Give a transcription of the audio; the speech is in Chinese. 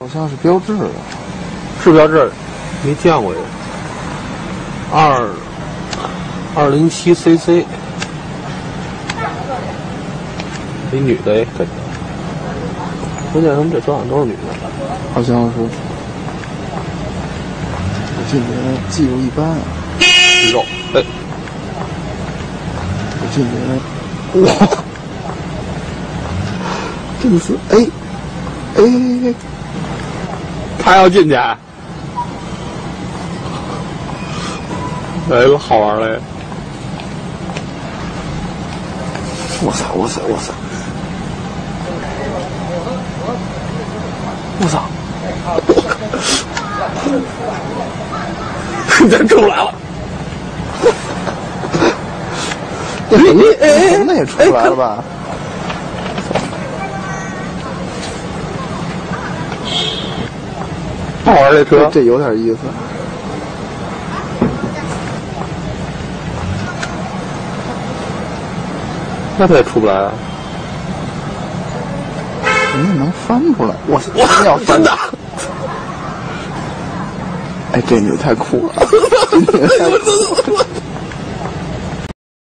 好像是标致的，是标致，没见过这个。207cc， 一女的哎，跟着。关键他们这车上都是女的，好像是。我记得技术一般啊。肉，哎，我记得，哇，真是哎。他要进去，来了，好玩嘞！我操！我操！真出来了！那也出来了吧？好玩这车，这有点意思。那他也出不来啊！人家能翻出来，我要翻的！哎，这女太酷了！这女太酷了！